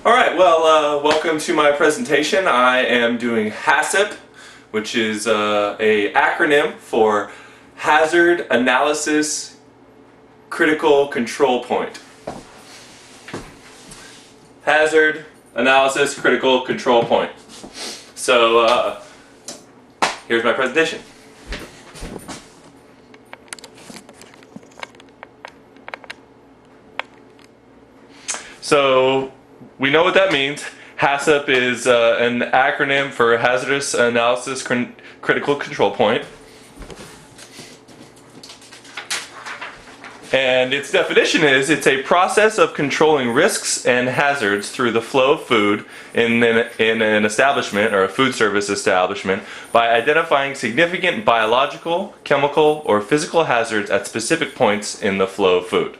Alright, well, welcome to my presentation. I am doing HACCP, which is a acronym for Hazard Analysis Critical Control Point. Hazard Analysis Critical Control Point. So, here's my presentation. So, we know what that means. HACCP is an acronym for Hazardous Analysis Critical Control Point. And its definition is, it's a process of controlling risks and hazards through the flow of food in an establishment or a food service establishment by identifying significant biological, chemical, or physical hazards at specific points in the flow of food.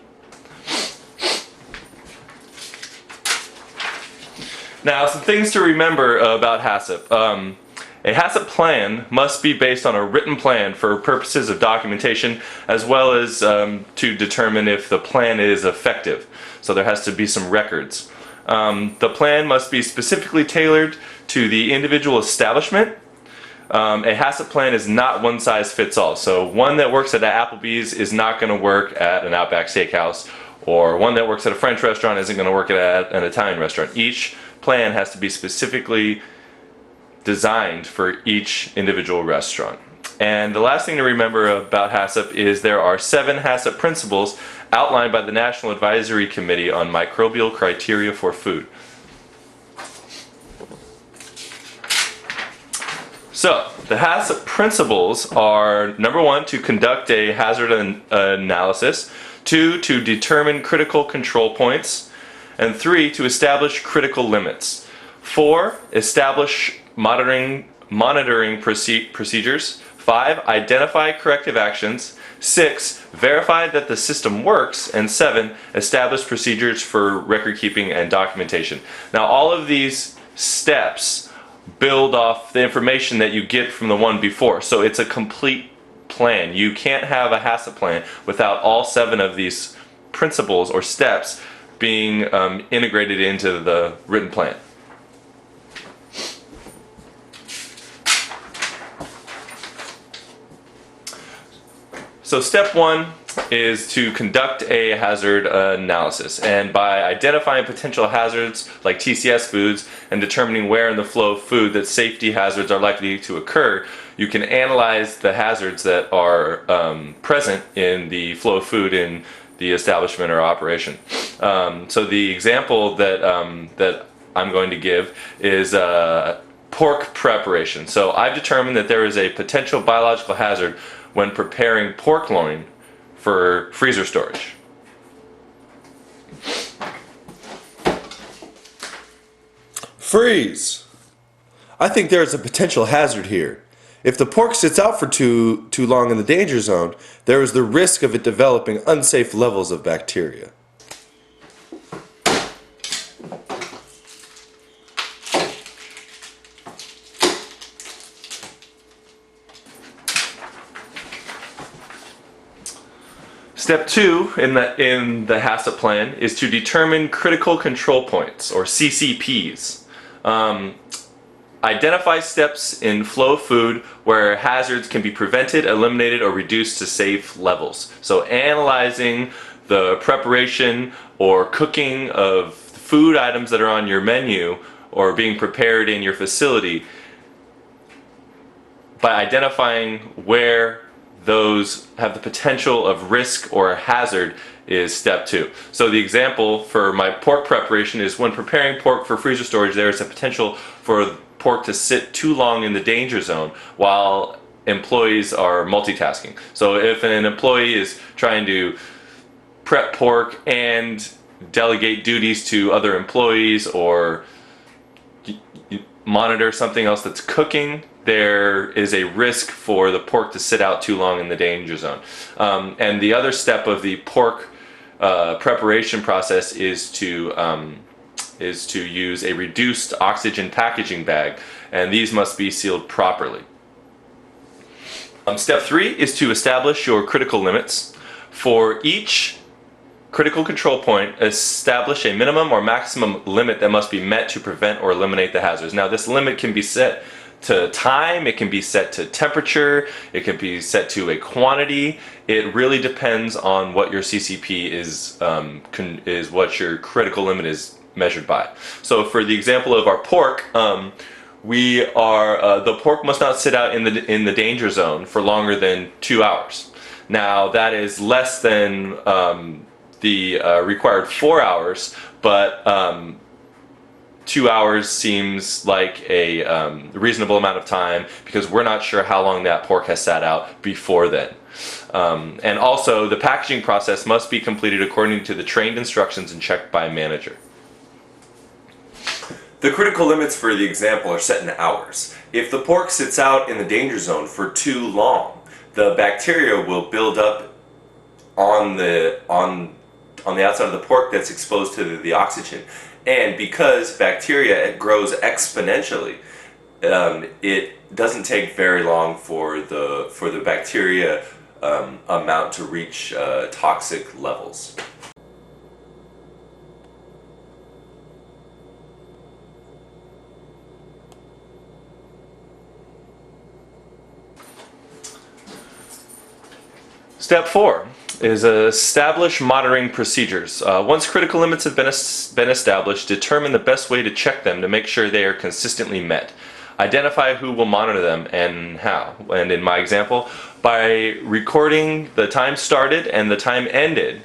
Now, some things to remember about HACCP. A HACCP plan must be based on a written plan for purposes of documentation, as well as to determine if the plan is effective. So there has to be some records. The plan must be specifically tailored to the individual establishment. A HACCP plan is not one size fits all. So one that works at Applebee's is not going to work at an Outback Steakhouse, or one that works at a French restaurant isn't going to work at an Italian restaurant. Each plan has to be specifically designed for each individual restaurant. And the last thing to remember about HACCP is there are 7 HACCP principles outlined by the National Advisory Committee on Microbial Criteria for Food. So, the HACCP principles are: number 1, to conduct a hazard analysis; 2, to determine critical control points; and 3, to establish critical limits; 4, establish monitoring procedures; 5, identify corrective actions; 6, verify that the system works; and 7, establish procedures for record keeping and documentation. Now, all of these steps build off the information that you get from the one before, so it's a complete plan. You can't have a HACCP plan without all 7 of these principles or steps being integrated into the written plan. So step 1 is to conduct a hazard analysis, and by identifying potential hazards like TCS foods and determining where in the flow of food that safety hazards are likely to occur, you can analyze the hazards that are present in the flow of food in the establishment or operation. So the example that I'm going to give is pork preparation. So I've determined that there is a potential biological hazard when preparing pork loin for freezer storage. Freeze! I think there is a potential hazard here. If the pork sits out for too long in the danger zone, there is the risk of it developing unsafe levels of bacteria. Step 2 in the HACCP plan is to determine critical control points, or CCPs. Identify steps in flow of food where hazards can be prevented, eliminated, or reduced to safe levels. So analyzing the preparation or cooking of food items that are on your menu or being prepared in your facility, by identifying where those have the potential of risk or hazard is step 2. So the example for my pork preparation is when preparing pork for freezer storage, there is a potential for pork to sit too long in the danger zone while employees are multitasking. So if an employee is trying to prep pork and delegate duties to other employees or monitor something else that's cooking, there is a risk for the pork to sit out too long in the danger zone. And the other step of the pork preparation process is to use a reduced oxygen packaging bag, and these must be sealed properly. Step 3 is to establish your critical limits. For each Critical control point, establish a minimum or maximum limit that must be met to prevent or eliminate the hazards. Now this limit can be set to time, it can be set to temperature, it can be set to a quantity. It really depends on what your CCP is what your critical limit is measured by. So for the example of our pork, the pork must not sit out in the danger zone for longer than 2 hours. Now that is less than the required 4 hours, but 2 hours seems like a reasonable amount of time because we're not sure how long that pork has sat out before then. And also, the packaging process must be completed according to the trained instructions and checked by a manager. The critical limits for the example are set in hours. If the pork sits out in the danger zone for too long, the bacteria will build up on the outside of the pork that's exposed to the oxygen. And because bacteria grows exponentially, it doesn't take very long for the bacteria amount to reach toxic levels. Step 4 is establish monitoring procedures. Once critical limits have been established, determine the best way to check them to make sure they are consistently met. Identify who will monitor them and how. And in my example, by recording the time started and the time ended,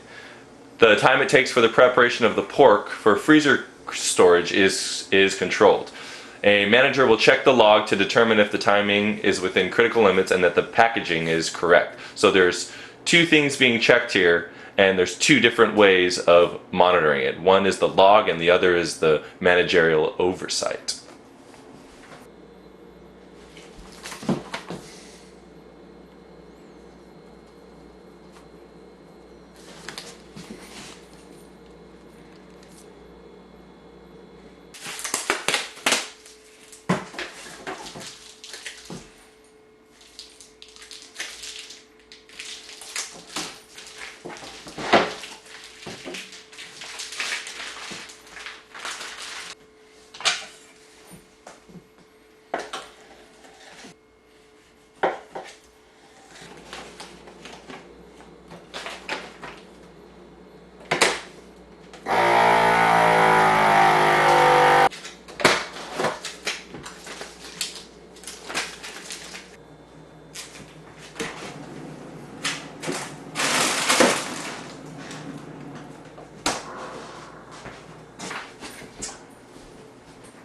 the time it takes for the preparation of the pork for freezer storage is controlled. A manager will check the log to determine if the timing is within critical limits and that the packaging is correct. So there's two things being checked here, and there's two different ways of monitoring it. One is the log and the other is the managerial oversight.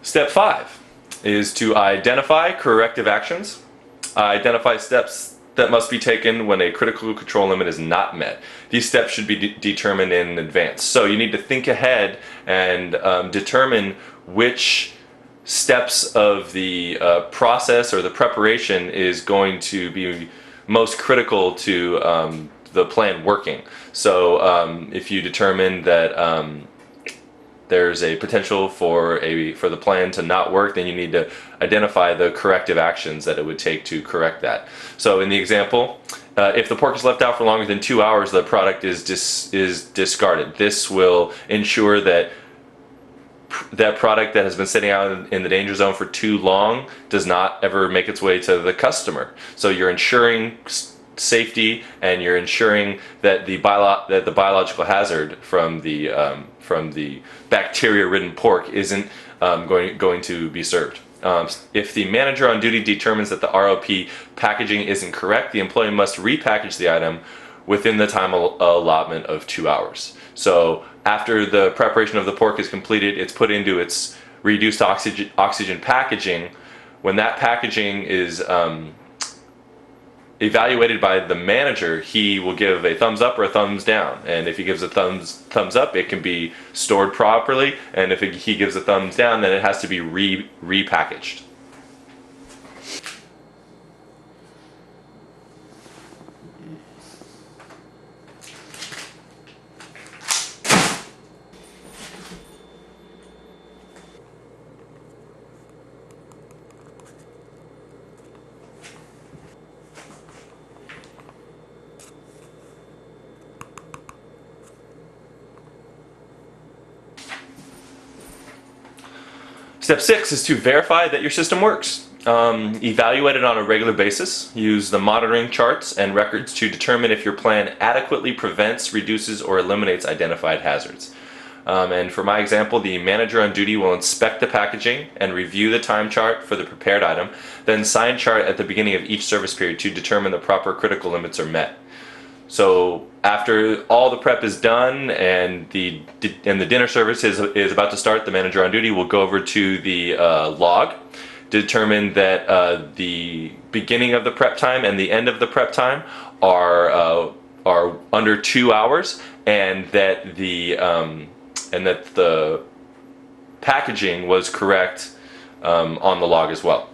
Step 5 is to identify corrective actions. Identify steps that must be taken when a critical control limit is not met. These steps should be determined in advance. So you need to think ahead and determine which steps of the process or the preparation is going to be most critical to the plan working. So if you determine that there's a potential for the plan to not work, then you need to identify the corrective actions that it would take to correct that. So in the example, if the pork is left out for longer than 2 hours, the product is discarded. This will ensure that that product that has been sitting out in the danger zone for too long does not ever make its way to the customer. So you're ensuring safety, and you're ensuring that the biological hazard from the bacteria-ridden pork isn't going to be served. If the manager on duty determines that the ROP packaging isn't correct, the employee must repackage the item within the time allotment of 2 hours. So after the preparation of the pork is completed, it's put into its reduced oxygen packaging. When that packaging is evaluated by the manager, he will give a thumbs up or a thumbs down. And if he gives a thumbs up, it can be stored properly. And if he gives a thumbs down, then it has to be repackaged. Step 6 is to verify that your system works. Evaluate it on a regular basis. Use the monitoring charts and records to determine if your plan adequately prevents, reduces, or eliminates identified hazards. And for my example, the manager on duty will inspect the packaging and review the time chart for the prepared item, then sign chart at the beginning of each service period to determine the proper critical limits are met. So after all the prep is done and the dinner service is about to start, the manager on duty will go over to the log, determine that the beginning of the prep time and the end of the prep time are under 2 hours, and that the packaging was correct on the log as well.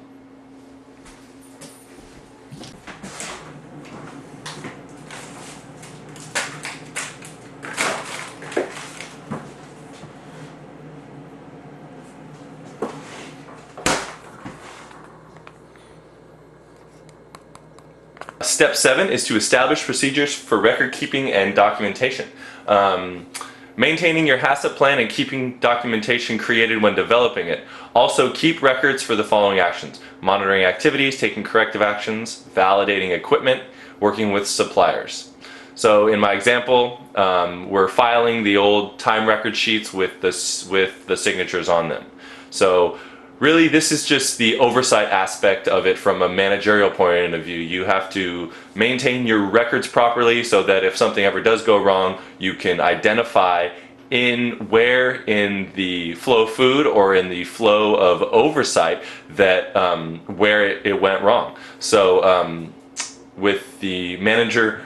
Step 7 is to establish procedures for record keeping and documentation. Maintaining your HACCP plan and keeping documentation created when developing it. Also, keep records for the following actions: monitoring activities, taking corrective actions, validating equipment, working with suppliers. So in my example, we're filing the old time record sheets with the signatures on them. So really, this is just the oversight aspect of it from a managerial point of view. You have to maintain your records properly so that if something ever does go wrong, you can identify where in the flow of food or in the flow of oversight that where it went wrong. So with the manager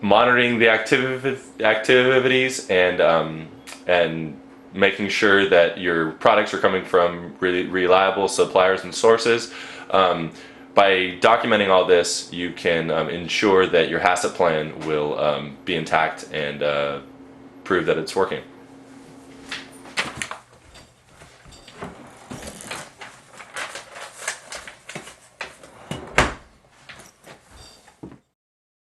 monitoring the activities and making sure that your products are coming from really reliable suppliers and sources. By documenting all this, you can ensure that your HACCP plan will be intact and prove that it's working.